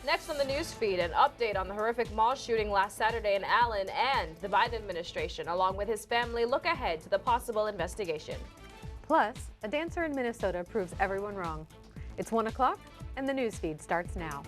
Next on the news feed, an update on the horrific mall shooting last Saturday in Allen, and the Biden administration, along with his family, look ahead to the possible investigation. Plus, a dancer in Minnesota proves everyone wrong. It's 1 o'clock, and the news feed starts now.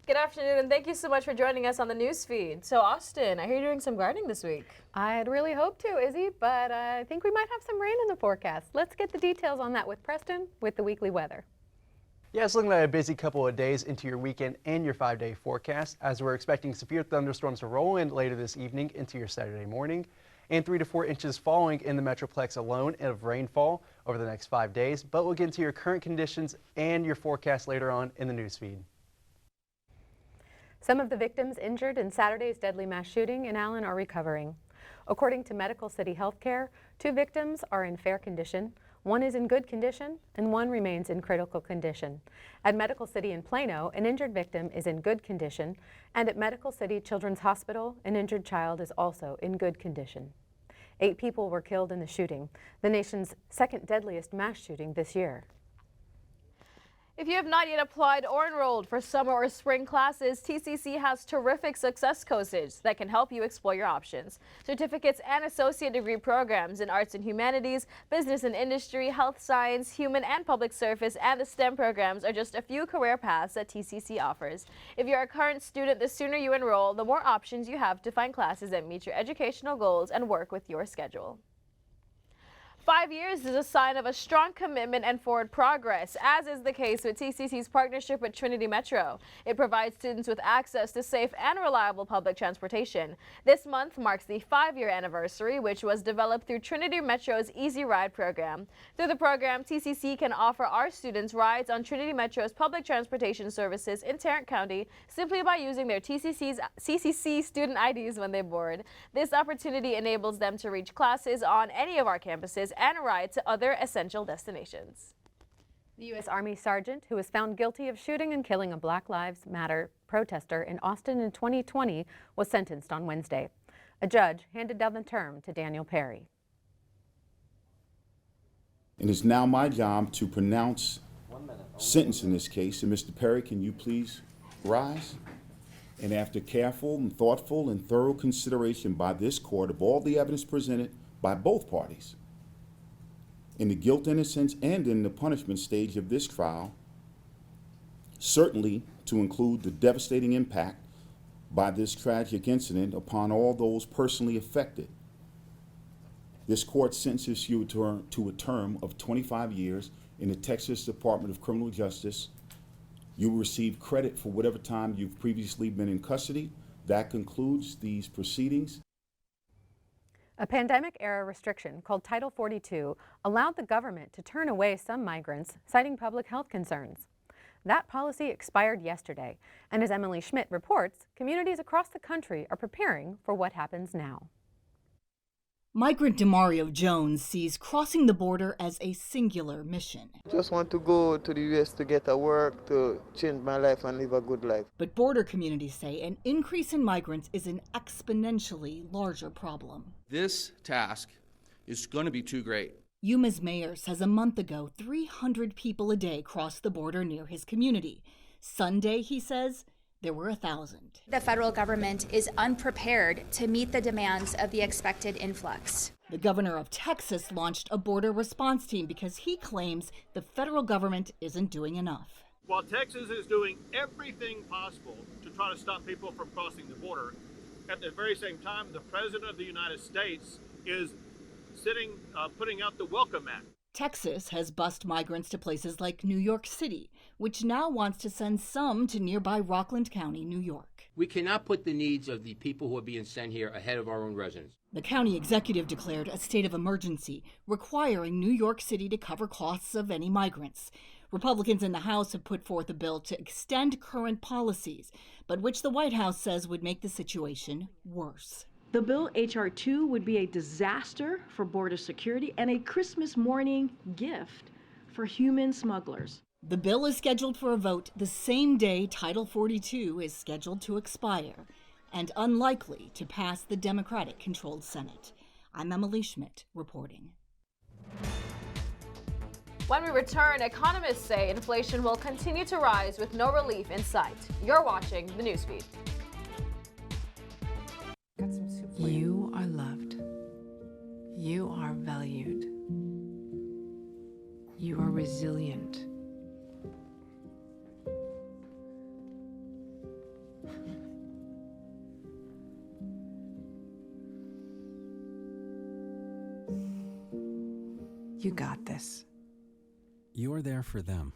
Good afternoon, and thank you so much for joining us on the news feed. So, Austin, I hear you're doing some gardening this week. I'd really hoped to, Izzy, but I think we might have some rain in the forecast. Let's get the details on that with Preston with the weekly weather. Yeah, it's looking like a busy couple of days into your weekend and your 5-day forecast, as we're expecting severe thunderstorms to roll in later this evening into your Saturday morning, and 3 to 4 inches falling in the Metroplex alone of rainfall over the next 5 days. But we'll get into your current conditions and your forecast later on in the news feed. Some of the victims injured in Saturday's deadly mass shooting in Allen are recovering. According to Medical City Healthcare, 2 victims are in fair condition, 1 is in good condition, and 1 remains in critical condition. At Medical City in Plano, an injured victim is in good condition, and at Medical City Children's Hospital, an injured child is also in good condition. 8 people were killed in the shooting, the nation's second deadliest mass shooting this year. If you have not yet applied or enrolled for summer or spring classes, TCC has terrific success courses that can help you explore your options. Certificates and associate degree programs in arts and humanities, business and industry, health science, human and public service, and the STEM programs are just a few career paths that TCC offers. If you're a current student, the sooner you enroll, the more options you have to find classes that meet your educational goals and work with your schedule. 5 years is a sign of a strong commitment and forward progress, as is the case with TCC's partnership with Trinity Metro. It provides students with access to safe and reliable public transportation. This month marks the 5-year anniversary, which was developed through Trinity Metro's Easy Ride program. Through the program, TCC can offer our students rides on Trinity Metro's public transportation services in Tarrant County simply by using their CCC student IDs when they board. This opportunity enables them to reach classes on any of our campuses and ride to other essential destinations. The U.S. Army sergeant who was found guilty of shooting and killing a Black Lives Matter protester in Austin in 2020 was sentenced on Wednesday. A judge handed down the term to Daniel Perry. It is now my job to pronounce sentence in this case. And Mr. Perry, can you please rise? And after careful and thoughtful and thorough consideration by this court of all the evidence presented by both parties, in the guilt, innocence, and in the punishment stage of this trial, certainly to include the devastating impact by this tragic incident upon all those personally affected, this court sentences you to a term of 25 years in the Texas Department of Criminal Justice. You will receive credit for whatever time you've previously been in custody. That concludes these proceedings. A pandemic-era restriction called Title 42 allowed the government to turn away some migrants, citing public health concerns. That policy expired yesterday, and as Emily Schmidt reports, communities across the country are preparing for what happens now. Migrant Demario Jones sees crossing the border as a singular mission. Just want to go to the U.S. to get a work, to change my life and live a good life. But border communities say an increase in migrants is an exponentially larger problem. This task is going to be too great. Yuma's mayor says a month ago, 300 people a day crossed the border near his community. Sunday, he says, there were 1,000. The federal government is unprepared to meet the demands of the expected influx. The governor of Texas launched a border response team because he claims the federal government isn't doing enough. While Texas is doing everything possible to try to stop people from crossing the border, at the very same time, the President of the United States is putting out the Welcome Act. Texas has bused migrants to places like New York City, which now wants to send some to nearby Rockland County, New York. We cannot put the needs of the people who are being sent here ahead of our own residents. The county executive declared a state of emergency, requiring New York City to cover costs of any migrants. Republicans in the House have put forth a bill to extend current policies, but which the White House says would make the situation worse. The bill, H.R. 2, would be a disaster for border security and a Christmas morning gift for human smugglers. The bill is scheduled for a vote the same day Title 42 is scheduled to expire. and unlikely to pass the Democratic-controlled Senate. I'm Emily Schmidt reporting. When we return, economists say inflation will continue to rise with no relief in sight. You're watching the NewsFeed. You are loved. You are valued. You are resilient. You got this. You're there for them.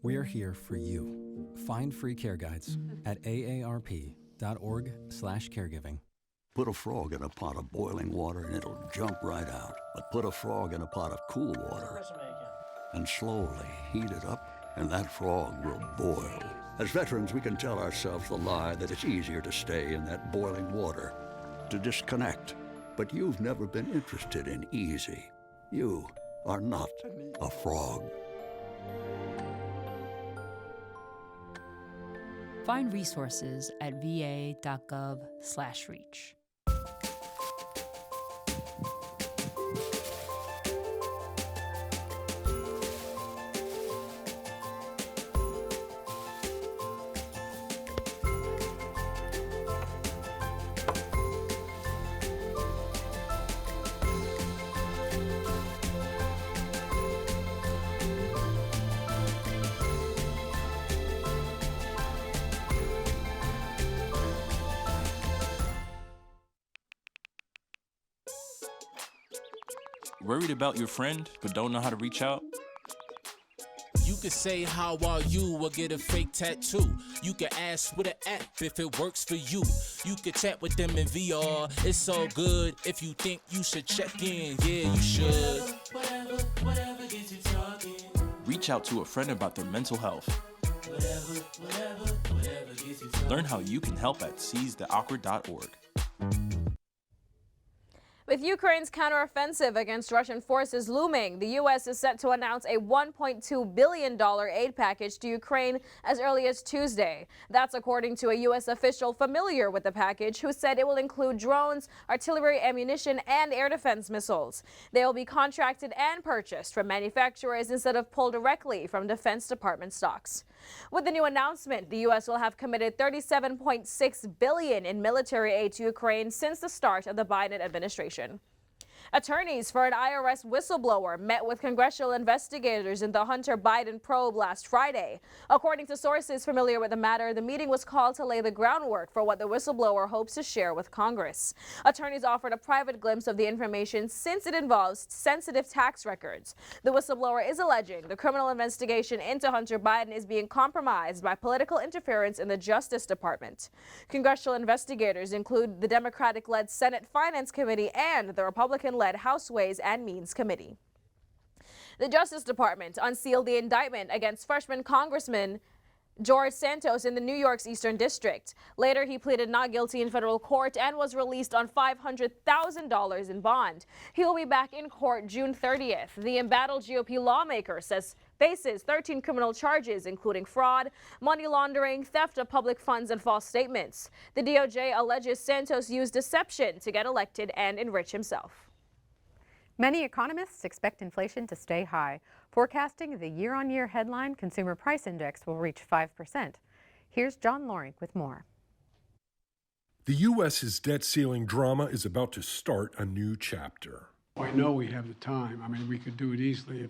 We're here for you. Find free care guides at aarp.org/caregiving. Put a frog in a pot of boiling water and it'll jump right out. But put a frog in a pot of cool water and slowly heat it up, and that frog will boil. As veterans, we can tell ourselves the lie that it's easier to stay in that boiling water, to disconnect. But you've never been interested in easy. You are not a frog. Find resources at va.gov/reach. Worried about your friend, but don't know how to reach out? You could say, how are you, or get a fake tattoo. You can ask with an app if it works for you. You could chat with them in VR, it's all good. If you think you should check in, yeah, you should. Whatever gets you talking. Reach out to a friend about their mental health. Whatever gets you talking. Learn how you can help at seizetheawkward.org. With Ukraine's counteroffensive against Russian forces looming, the U.S. is set to announce a $1.2 billion aid package to Ukraine as early as Tuesday. That's according to a U.S. official familiar with the package, who said it will include drones, artillery ammunition, and air defense missiles. They will be contracted and purchased from manufacturers instead of pulled directly from Defense Department stocks. With the new announcement, the U.S. will have committed $37.6 billion in military aid to Ukraine since the start of the Biden administration. Attorneys for an IRS whistleblower met with congressional investigators in the Hunter Biden probe last Friday. According to sources familiar with the matter, the meeting was called to lay the groundwork for what the whistleblower hopes to share with Congress. Attorneys offered a private glimpse of the information since it involves sensitive tax records. The whistleblower is alleging the criminal investigation into Hunter Biden is being compromised by political interference in the Justice Department. Congressional investigators include the Democratic-led Senate Finance Committee and the Republican-led House Ways and Means Committee. The Justice Department unsealed the indictment against freshman Congressman George Santos in the New York's Eastern District. Later, he pleaded not guilty in federal court and was released on $500,000 in bond. He will be back in court June 30th. The embattled GOP lawmaker faces 13 criminal charges, including fraud, money laundering, theft of public funds, and false statements. The DOJ alleges Santos used deception to get elected and enrich himself. Many economists expect inflation to stay high, forecasting the year-on-year headline Consumer Price Index will reach 5%. Here's John Loring with more. The U.S.'s debt ceiling drama is about to start a new chapter. I know we have the time. I mean, we could do it easily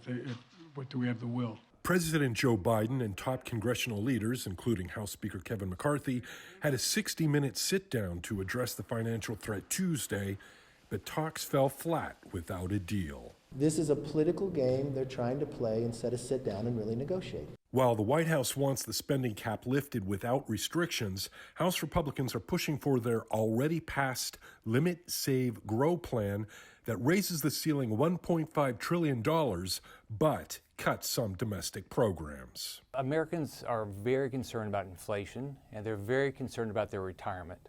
but do we have the will? President Joe Biden and top congressional leaders, including House Speaker Kevin McCarthy, had a 60-minute sit-down to address the financial threat Tuesday, but talks fell flat without a deal. This is a political game they're trying to play instead of sit down and really negotiate. While the White House wants the spending cap lifted without restrictions, House Republicans are pushing for their already passed Limit, Save, Grow plan that raises the ceiling $1.5 trillion, but cuts some domestic programs. Americans are very concerned about inflation, and they're very concerned about their retirement.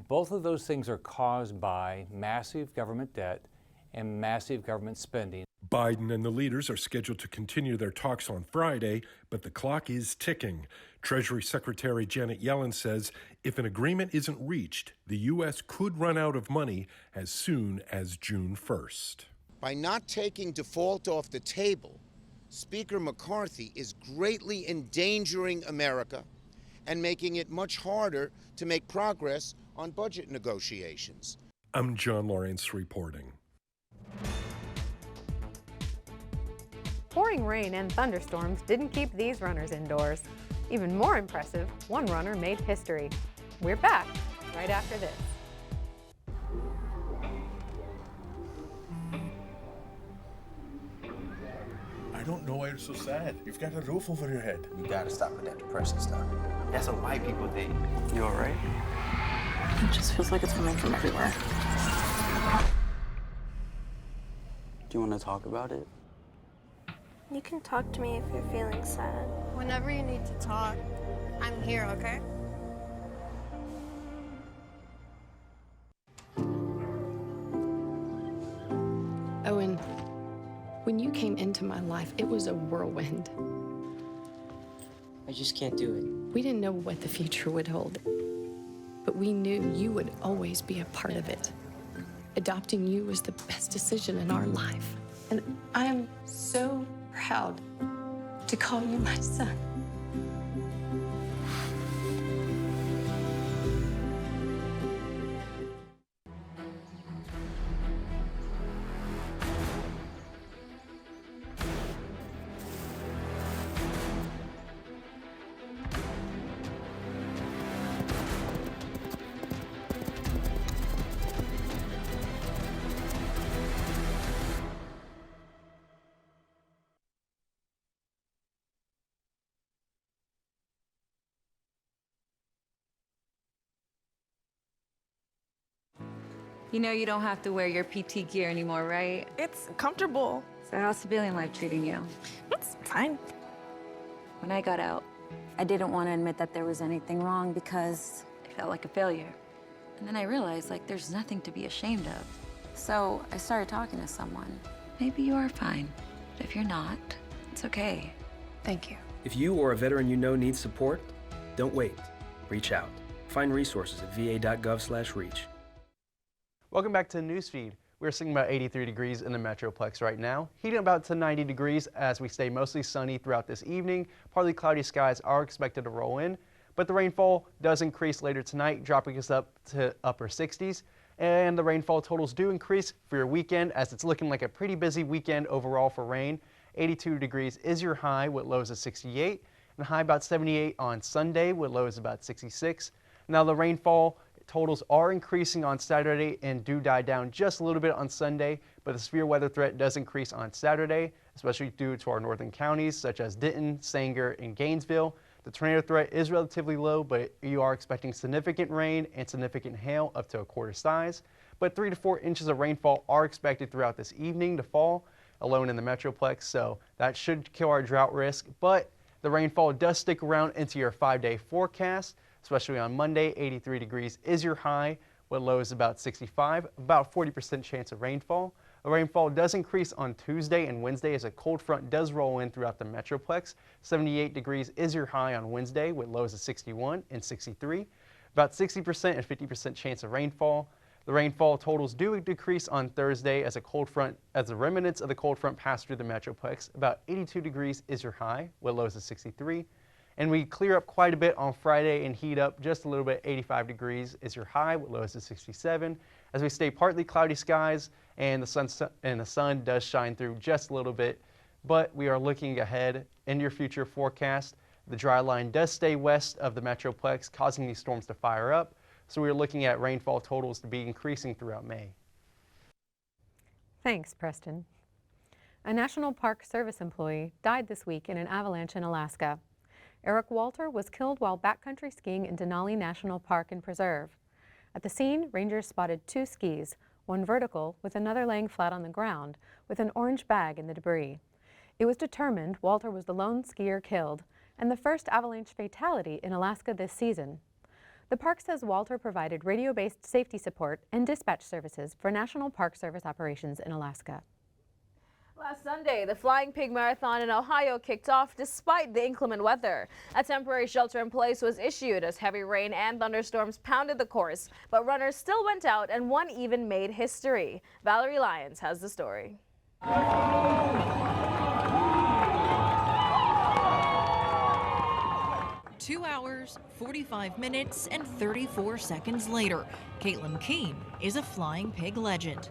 Both of those things are caused by massive government debt and massive government spending. Biden and the leaders are scheduled to continue their talks on Friday, but the clock is ticking. Treasury Secretary Janet Yellen says if an agreement isn't reached, the U.S. could run out of money as soon as June 1st. By not taking default off the table, Speaker McCarthy is greatly endangering America and making it much harder to make progress on budget negotiations. I'm John Lawrence reporting. Pouring rain and thunderstorms didn't keep these runners indoors. Even more impressive, one runner made history. We're back right after this. I don't know why you're so sad. You've got a roof over your head. You gotta stop with that depression stuff. That's what white people think. You alright? It just feels like it's coming from everywhere. Do you want to talk about it? You can talk to me if you're feeling sad. Whenever you need to talk, I'm here, okay? Owen, when you came into my life, it was a whirlwind. I just can't do it. We didn't know what the future would hold, but we knew you would always be a part of it. Adopting you was the best decision in our life. And I am so proud to call you my son. You know you don't have to wear your PT gear anymore, right? It's comfortable. So how's civilian life treating you? It's fine. When I got out, I didn't want to admit that there was anything wrong because it felt like a failure. And then I realized, like, there's nothing to be ashamed of. So I started talking to someone. Maybe you are fine, but if you're not, it's okay. Thank you. If you or a veteran you know needs support, don't wait. Reach out. Find resources at va.gov/reach. Welcome back to NewsFeed. We're sitting about 83 degrees in the Metroplex right now, heating about to 90 degrees as we stay mostly sunny throughout this evening. Partly cloudy skies are expected to roll in, but the rainfall does increase later tonight, dropping us up to upper 60s. And the rainfall totals do increase for your weekend as it's looking like a pretty busy weekend overall for rain. 82 degrees is your high with lows of 68, and high about 78 on Sunday with lows about 66. Now the rainfall totals are increasing on Saturday and do die down just a little bit on Sunday, but the severe weather threat does increase on Saturday, especially due to our northern counties such as Denton, Sanger, and Gainesville. The tornado threat is relatively low, but you are expecting significant rain and significant hail up to a quarter size. But 3 to 4 inches of rainfall are expected throughout this evening to fall alone in the Metroplex, so that should kill our drought risk. But the rainfall does stick around into your 5-day forecast. Especially on Monday, 83 degrees is your high, with lows about 65, about 40% chance of rainfall. The rainfall does increase on Tuesday and Wednesday as a cold front does roll in throughout the Metroplex. 78 degrees is your high on Wednesday with lows of 61 and 63. About 60% and 50% chance of rainfall. The rainfall totals do decrease on Thursday as the remnants of the cold front pass through the Metroplex. About 82 degrees is your high with lows of 63. And we clear up quite a bit on Friday and heat up just a little bit. 85 degrees is your high with lows of 67. As we stay partly cloudy skies and the sun does shine through just a little bit. But we are looking ahead in your future forecast. The dry line does stay west of the Metroplex, causing these storms to fire up. So we're looking at rainfall totals to be increasing throughout May. Thanks, Preston. A National Park Service employee died this week in an avalanche in Alaska. Eric Walter was killed while backcountry skiing in Denali National Park and Preserve. At the scene, rangers spotted 2 skis, one vertical with another laying flat on the ground, with an orange bag in the debris. It was determined Walter was the lone skier killed and the first avalanche fatality in Alaska this season. The park says Walter provided radio-based safety support and dispatch services for National Park Service operations in Alaska. Last Sunday, the Flying Pig Marathon in Ohio kicked off despite the inclement weather. A temporary shelter in place was issued as heavy rain and thunderstorms pounded the course, but runners still went out and one even made history. Valerie Lyons has the story. 2 hours, 45 minutes, and 34 seconds later, Caitlin Keene is a Flying Pig legend.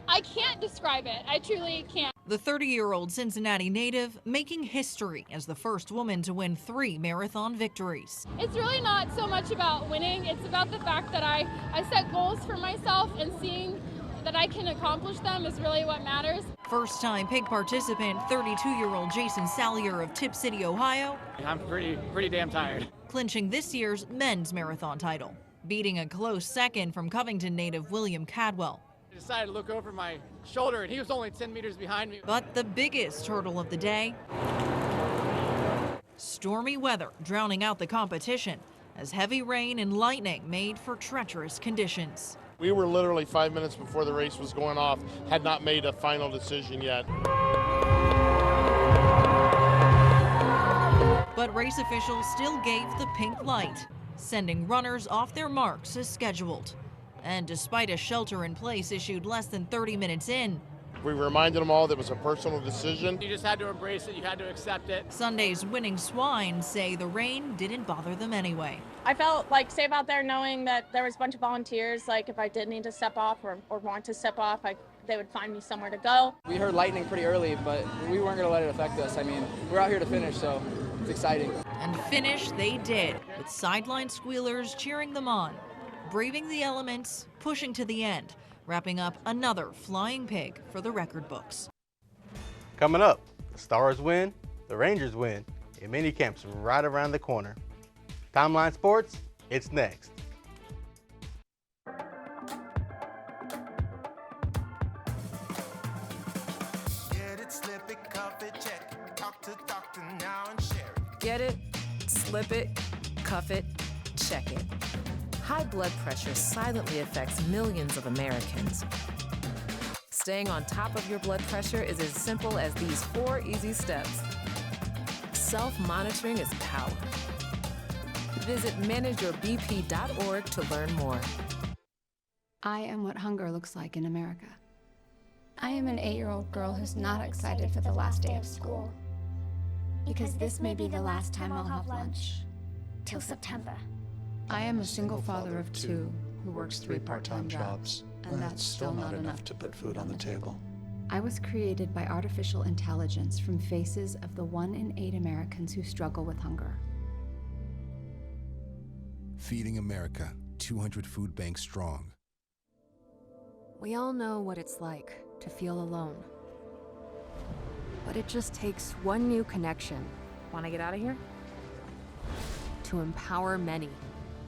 I can't describe it. I truly can't. The 30-year-old Cincinnati native making history as the first woman to win 3 marathon victories. It's really not so much about winning. It's about the fact that I set goals for myself, and seeing that I can accomplish them is really what matters. First-time pig participant, 32-year-old Jason Salyer of Tip City, Ohio. I'm pretty damn tired. Clinching this year's men's marathon title, beating a close second from Covington native William Cadwell. I decided to look over my shoulder, and he was only 10 meters behind me. But the biggest hurdle of the day, stormy weather drowning out the competition as heavy rain and lightning made for treacherous conditions. We were literally 5 minutes before the race was going off, had not made a final decision yet. But race officials still gave the pink light, sending runners off their marks as scheduled. And despite a shelter in place issued less than 30 minutes in, we reminded them all that it was a personal decision. You just had to embrace it, you had to accept it. Sunday's winning swine say the rain didn't bother them anyway. I felt like safe out there knowing that there was a bunch of volunteers. Like if I did need to step off or want to step off, they would find me somewhere to go. We heard lightning pretty early, but we weren't going to let it affect us. I mean, we're out here to finish, so it's exciting. And finish they did, with sideline squealers cheering them on, braving the elements, pushing to the end, wrapping up another flying pig for the record books. Coming up, the Stars win, the Rangers win, and minicamp's right around the corner. Timeline Sports, it's next. Get it, slip it, cuff it, check it. Talk to doctor now and share it. Get it, slip it, cuff it, check it. High blood pressure silently affects millions of Americans. Staying on top of your blood pressure is as simple as these 4 easy steps. Self-monitoring is power. Visit manageyourbp.org to learn more. I am what hunger looks like in America. I am an 8-year-old girl who's not excited for the last day of school. Because this may be the last time I'll have lunch. Till September. I am a single father of 2 who works 3 part-time jobs, and that's still not enough to put food on the table. I was created by artificial intelligence from faces of the 1 in 8 Americans who struggle with hunger. Feeding America, 200 food banks strong. We all know what it's like to feel alone. But it just takes one new connection. Want to get out of here? To empower many.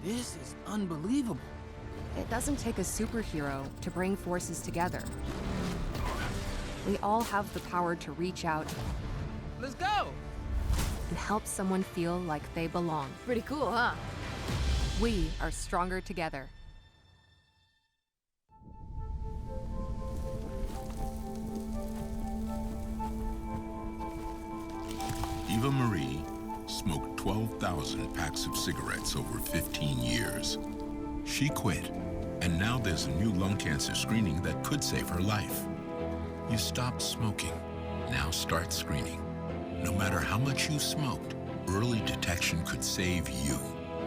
This is unbelievable. It doesn't take a superhero to bring forces together. We all have the power to reach out. Let's go! And help someone feel like they belong. Pretty cool, huh? We are stronger together. Eva Marie smoked 12,000 packs of cigarettes over 15 years. She quit, and now there's a new lung cancer screening that could save her life. You stopped smoking. Now start screening. No matter how much you smoked, early detection could save you.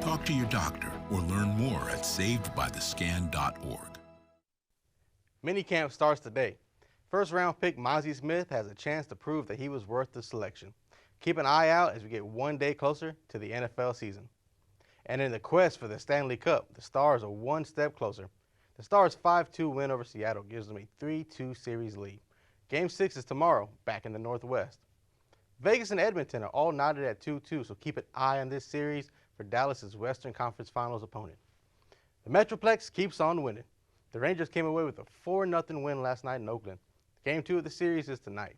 Talk to your doctor or learn more at savedbythescan.org. Minicamp starts today. First round pick Mozzie Smith has a chance to prove that he was worth the selection. Keep an eye out as we get one day closer to the NFL season. And in the quest for the Stanley Cup, the Stars are one step closer. The Stars' 5-2 win over Seattle gives them a 3-2 series lead. Game 6 is tomorrow, back in the Northwest. Vegas and Edmonton are all knotted at 2-2, so keep an eye on this series for Dallas's Western Conference Finals opponent. The Metroplex keeps on winning. The Rangers came away with a 4-0 win last night in Oakland. Game 2 of the series is tonight.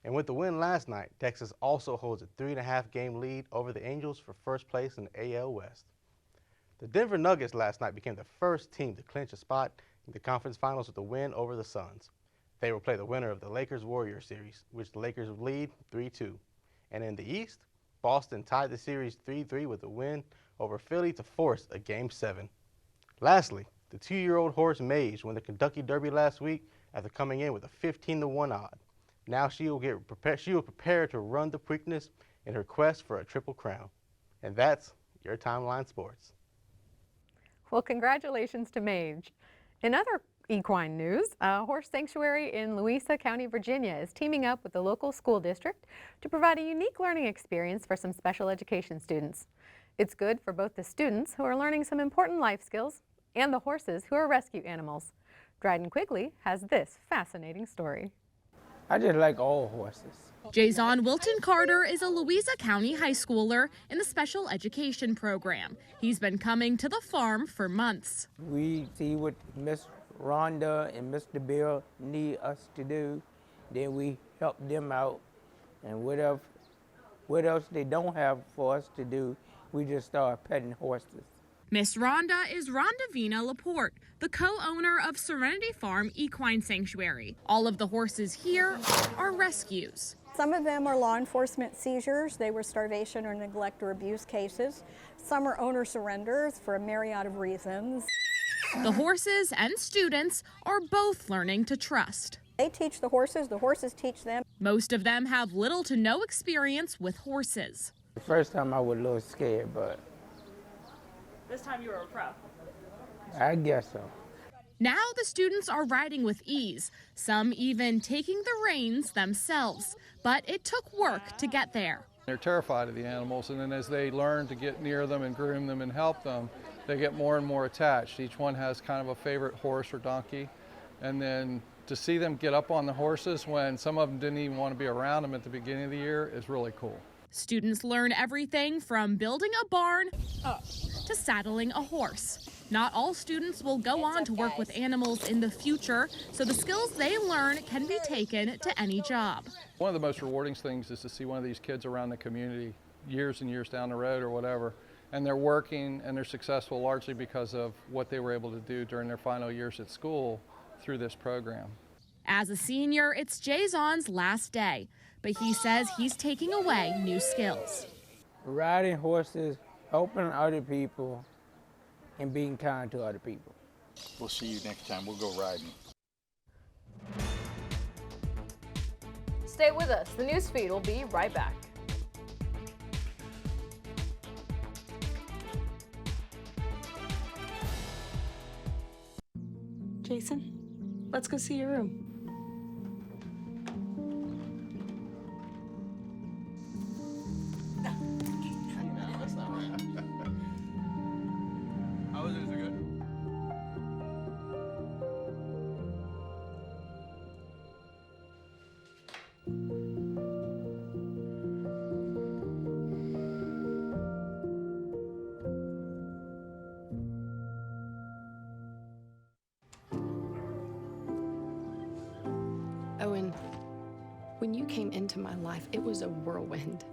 And with the win last night, Texas also holds a 3.5-game lead over the Angels for first place in the AL West. The Denver Nuggets last night became the first team to clinch a spot in the conference finals with a win over the Suns. They will play the winner of the Lakers-Warriors series, which the Lakers would lead 3-2. And in the East, Boston tied the series 3-3 with a win over Philly to force a Game 7. Lastly, the 2-year-old horse Mage won the Kentucky Derby last week after coming in with a 15-1 odd. Now she will prepare to run the Preakness in her quest for a Triple Crown. And that's your Timeline Sports. Well, congratulations to Mage. In other equine news, a horse sanctuary in Louisa County, Virginia is teaming up with the local school district to provide a unique learning experience for some special education students. It's good for both the students, who are learning some important life skills, and the horses, who are rescue animals. Dryden Quigley has this fascinating story. I just like all horses. Jason Wilton Carter is a Louisa County high schooler in the special education program. He's been coming to the farm for months. We see what Miss Rhonda and Mr. Bill need us to do, then we help them out, and what else they don't have for us to do, we just start petting horses. Miss Rhonda is Rhonda Vina Laporte, the co-owner of Serenity Farm Equine Sanctuary. All of the horses here are rescues. Some of them are law enforcement seizures. They were starvation or neglect or abuse cases. Some are owner surrenders for a myriad of reasons. The horses and students are both learning to trust. They teach the horses teach them. Most of them have little to no experience with horses. The first time I was a little scared, but this time you were a pro. I guess so. Now the students are riding with ease, some even taking the reins themselves. But it took work to get there. They're terrified of the animals, and then as they learn to get near them and groom them and help them, they get more and more attached. Each one has kind of a favorite horse or donkey. And then to see them get up on the horses when some of them didn't even want to be around them at the beginning of the year is really cool. Students learn everything from building a barn to saddling a horse. Not all students will go on to work with animals in the future, so the skills they learn can be taken to any job. One of the most rewarding things is to see one of these kids around the community years and years down the road or whatever, and they're working and they're successful largely because of what they were able to do during their final years at school through this program. As a senior, it's Jason's last day, but he says he's taking away new skills. Riding horses, helping other people, and being kind to other people. We'll see you next time. We'll go riding. Stay with us. The NewsFeed will be right back. Jason, let's go see your room. Owen, when you came into my life, it was a whirlwind.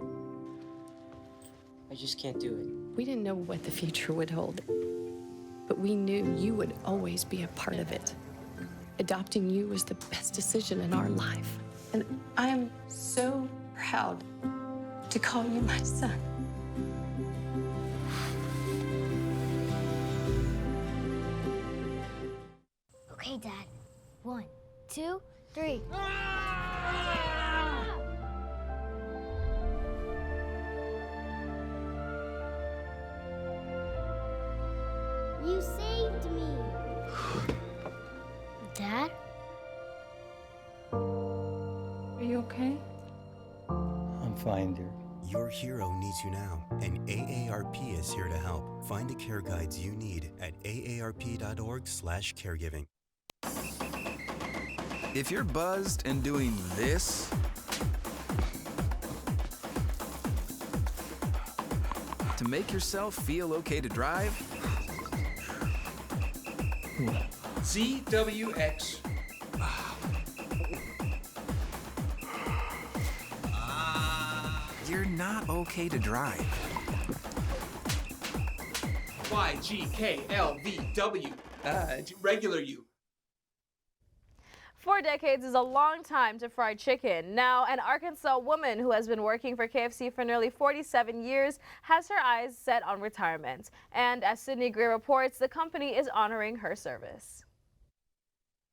I just can't do it. We didn't know what the future would hold, but we knew you would always be a part of it. Adopting you was the best decision in our life. And I am so proud to call you my son. Okay, Dad. 1, 2, 3. You saved me. Dad? Are you okay? I'm fine, dear. Your hero needs you now, and AARP is here to help. Find the care guides you need at aarp.org/caregiving. If you're buzzed and doing this, to make yourself feel okay to drive, ZWX. you're not okay to drive. YGKLVW. Regular you. 4 decades is a long time to fry chicken. Now, an Arkansas woman who has been working for KFC for nearly 47 years has her eyes set on retirement. And as Sydney Gray reports, the company is honoring her service.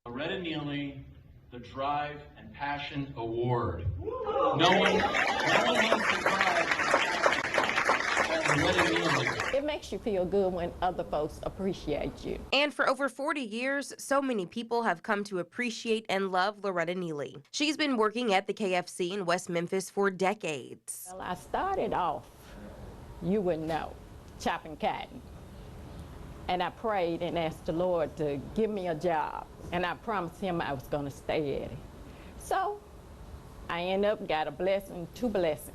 Loretta Neely, the Drive and Passion Award. No one wants to drive than Loretta Neely. It makes you feel good when other folks appreciate you. And for over 40 years, so many people have come to appreciate and love Loretta Neely. She's been working at the KFC in West Memphis for decades. Well, I started off, you would know, chopping cotton. And I prayed and asked the Lord to give me a job. And I promised him I was going to stay at it. So I ended up got a blessing, 2 blessings.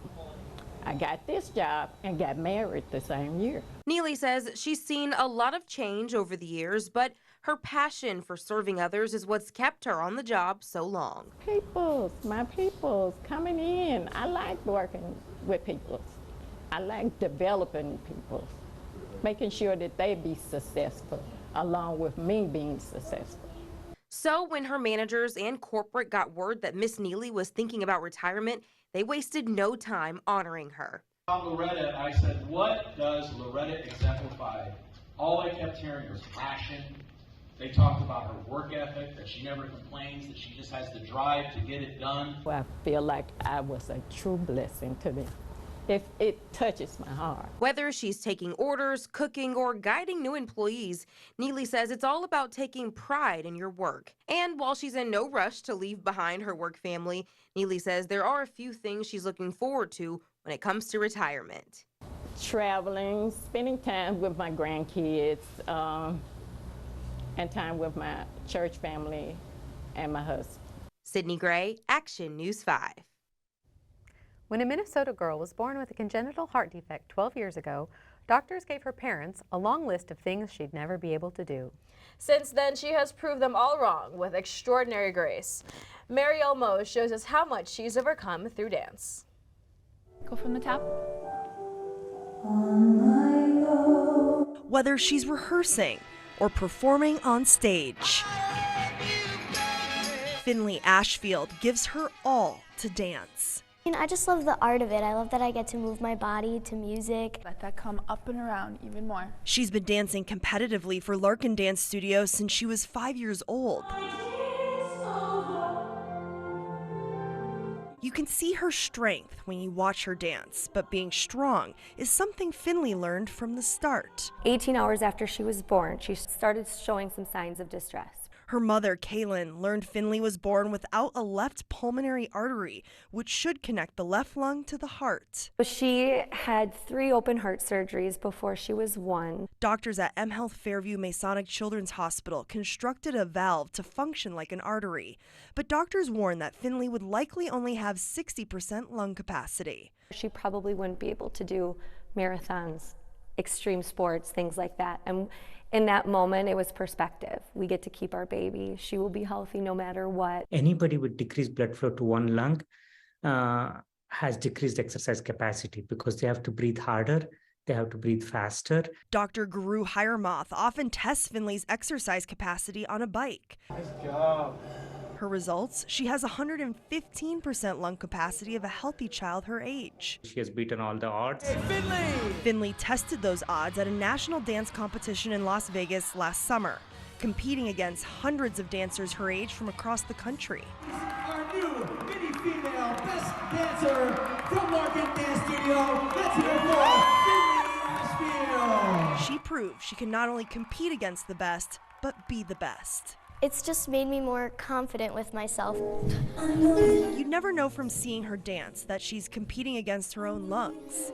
I got this job and got married the same year. Neely says she's seen a lot of change over the years, but her passion for serving others is what's kept her on the job so long. My peoples coming in. I like working with peoples. I like developing peoples, making sure that they be successful along with me being successful. So when her managers and corporate got word that Miss Neely was thinking about retirement, they wasted no time honoring her. Loretta, I said, what does Loretta exemplify? All I kept hearing was passion. They talked about her work ethic, that she never complains, that she just has the drive to get it done. I feel like I was a true blessing to them. If it touches my heart. Whether she's taking orders, cooking, or guiding new employees, Neely says it's all about taking pride in your work. And while she's in no rush to leave behind her work family, Neely says there are a few things she's looking forward to when it comes to retirement. Traveling, spending time with my grandkids, and time with my church family and my husband. Sydney Gray, Action News 5. When a Minnesota girl was born with a congenital heart defect 12 years ago, doctors gave her parents a long list of things she'd never be able to do. Since then, she has proved them all wrong with extraordinary grace. Marielle Moe shows us how much she's overcome through dance. Go from the top. Whether she's rehearsing or performing on stage, Finley Ashfield gives her all to dance. I just love the art of it. I love that I get to move my body to music. Let that come up and around even more. She's been dancing competitively for Larkin Dance Studio since she was 5 years old. You can see her strength when you watch her dance, but being strong is something Finley learned from the start. 18 hours after she was born, she started showing some signs of distress. Her mother, Kaylin, learned Finley was born without a left pulmonary artery, which should connect the left lung to the heart. She had 3 open heart surgeries before she was 1. Doctors at M Health Fairview Masonic Children's Hospital constructed a valve to function like an artery, but doctors warned that Finley would likely only have 60% lung capacity. She probably wouldn't be able to do marathons, extreme sports, things like that. And in that moment, it was perspective. We get to keep our baby. She will be healthy no matter what. Anybody with decreased blood flow to one lung has decreased exercise capacity because they have to breathe harder, they have to breathe faster. Dr. Guru Hiremath often tests Finley's exercise capacity on a bike. Nice job. Her results, she has 115% lung capacity of a healthy child her age. She has beaten all the odds. Hey, Finley tested those odds at a national dance competition in Las Vegas last summer, competing against hundreds of dancers her age from across the country. Our new mini female best dancer from Larkin Dance Studio. Let's hear for Finley Ashfield. She proved she can not only compete against the best, but be the best. It's just made me more confident with myself. You'd never know from seeing her dance that she's competing against her own lungs.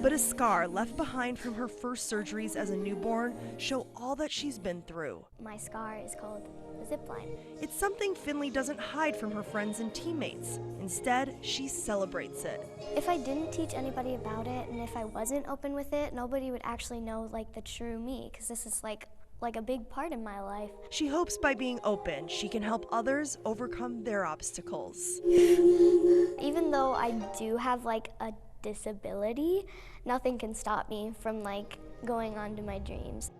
But a scar left behind from her first surgeries as a newborn show all that she's been through. My scar is called a zip line. It's something Finley doesn't hide from her friends and teammates. Instead, she celebrates it. If I didn't teach anybody about it, and if I wasn't open with it, nobody would actually know like the true me, because this is like a big part in my life. She hopes by being open, she can help others overcome their obstacles. Even though I do have like a disability, nothing can stop me from like going on to my dreams.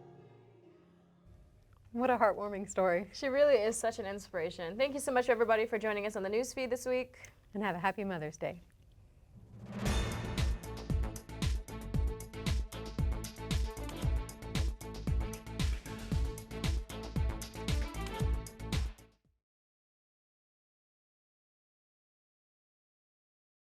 What a heartwarming story. She really is such an inspiration. Thank you so much, everybody, for joining us on the Newsfeed this week. And have a happy Mother's Day.